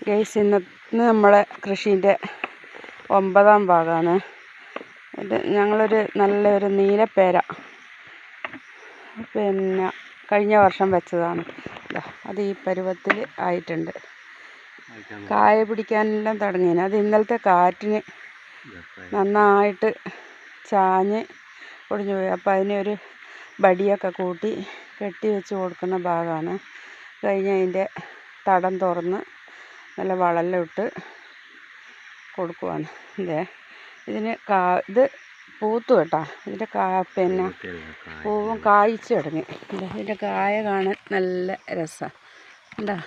Guys, ഇന്ന് നമ്മളെ കൃഷീൻ്റെ 9ാം ഭാഗമാണ്. ഇത് ഞങ്ങളൊരു നല്ലൊരു നീലപ്പേര പിന്നെ കഴിഞ്ഞ വർഷം വെച്ചതാണ്. അത് ഈ പരുവത്തിൽ ആയിട്ടുണ്ട്. കായ പിടിക്കാനെല്ലാം തുടങ്ങിയാണ്. അത് ഇന്നലത്തെ കാറ്റിന് നന്നായിട്ട് ചാഞ്ഞ് ഒടിഞ്ഞു പോയി. അപ്പോൾ അതിനൊരു ബടിയൊക്കെ കൂട്ടി കെട്ടി വെച്ച് കൊടുക്കുന്ന ഭാഗമാണ്. കഴിഞ്ഞ് അതിൻ്റെ തടം തുറന്ന് നല്ല വളലിട്ട് കൊടുക്കുവാണ്. ഇതിന് ഇത് പൂത്തു കേട്ടോ. ഇതിൻ്റെ പിന്നെ പൂവും കായ്ച്ചു തുടങ്ങി. ഇതിൻ്റെ കായ കാണാൻ നല്ല രസമാണ്. എന്താ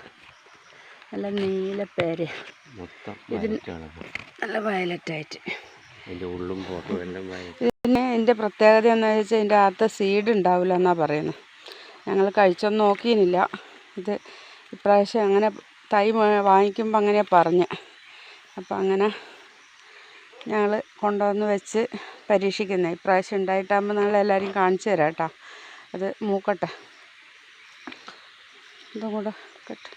നല്ല നീലപ്പേര്, ഇതിന് നല്ല വയലറ്റായിട്ട്. പിന്നെ ഇതിൻ്റെ പ്രത്യേകത എന്താണെന്ന് വെച്ചാൽ ഇതിൻ്റെ അകത്ത് സീഡ് ഉണ്ടാവില്ല എന്നാണ് പറയുന്നത്. ഞങ്ങൾ കഴിച്ചൊന്നും നോക്കിയില്ല. ഇത് ഇപ്രാവശ്യം അങ്ങനെ തൈ വാങ്ങിക്കുമ്പോൾ അങ്ങനെ പറഞ്ഞ്. അപ്പം അങ്ങനെ ഞങ്ങൾ കൊണ്ടുവന്ന് വെച്ച് പരീക്ഷിക്കുന്നത്. ഇപ്രാവശ്യം ഉണ്ടായിട്ടാകുമ്പോൾ ഞങ്ങളെല്ലാവരും കാണിച്ചു തരാം കേട്ടോ. അത് മൂക്കട്ടെ, ഇതും കൂടെ കട്ടെ.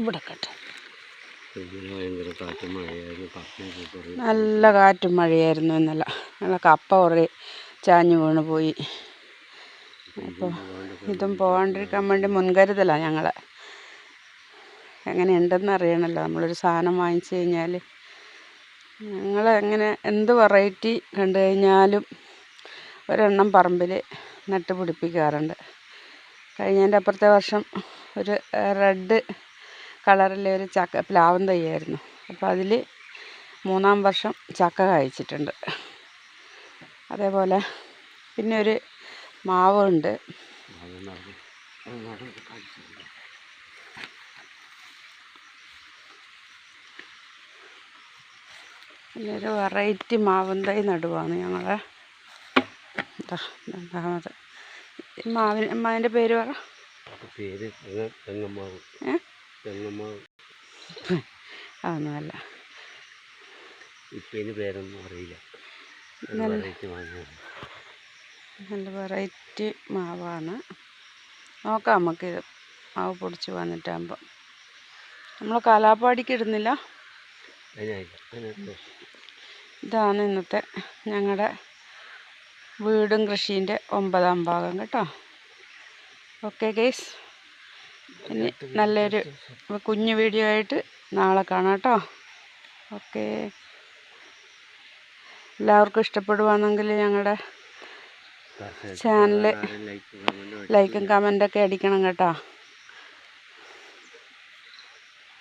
ഇവിടെ കട്ടെ. നല്ല കാറ്റും മഴയായിരുന്നു ഇന്നലെ. ഞങ്ങളെ കപ്പ കുറേ ചാഞ്ഞു വീണ് പോയി. അപ്പോൾ ഇതും പോകാണ്ടിരിക്കാൻ വേണ്ടി മുൻകരുതലാണ് ഞങ്ങൾ. എങ്ങനെയുണ്ടെന്ന് അറിയണമല്ലോ. നമ്മളൊരു സാധനം വാങ്ങിച്ചു കഴിഞ്ഞാൽ ഞങ്ങൾ എങ്ങനെ എന്ത് വെറൈറ്റി കണ്ടു കഴിഞ്ഞാലും ഒരെണ്ണം പറമ്പിൽ നട്ട് പിടിപ്പിക്കാറുണ്ട്. കഴിഞ്ഞതിൻ്റെ അപ്പുറത്തെ വർഷം ഒരു റെഡ് കളറിലെ ഒരു പ്ലാവും തൈയായിരുന്നു. അപ്പോൾ അതിൽ 3ാം വർഷം ചക്ക കായ്ച്ചിട്ടുണ്ട്. അതേപോലെ പിന്നെ ഒരു മാവുണ്ട്. ഒരു വെറൈറ്റി മാവും തൈ നടുവാണ് ഞങ്ങൾ. രണ്ടാമത് മാവിൻ്റെ പേര് പറ. അതൊന്നുമല്ല, നല്ല വെറൈറ്റി മാവാണ്. നോക്കാം നമുക്കിത് മാവ് പൊടിച്ച് വന്നിട്ടാകുമ്പോൾ. നമ്മൾ കാലാപ്പാടിക്ക് ഇടുന്നില്ല. ഇതാണ് ഇന്നത്തെ ഞങ്ങളുടെ വീടും കൃഷീൻ്റെ 9ാം ഭാഗം കേട്ടോ. ഓക്കെ ഗൈസ്, ഇനി നല്ലൊരു കുഞ്ഞു വീഡിയോ ആയിട്ട് നാളെ കാണാം കേട്ടോ. ഓക്കെ, എല്ലാവർക്കും ഇഷ്ടപ്പെടുവാണെങ്കിൽ ഞങ്ങളുടെ ചാനൽ ലൈക്കും കമൻറ്റൊക്കെ അടിക്കണം കേട്ടോ.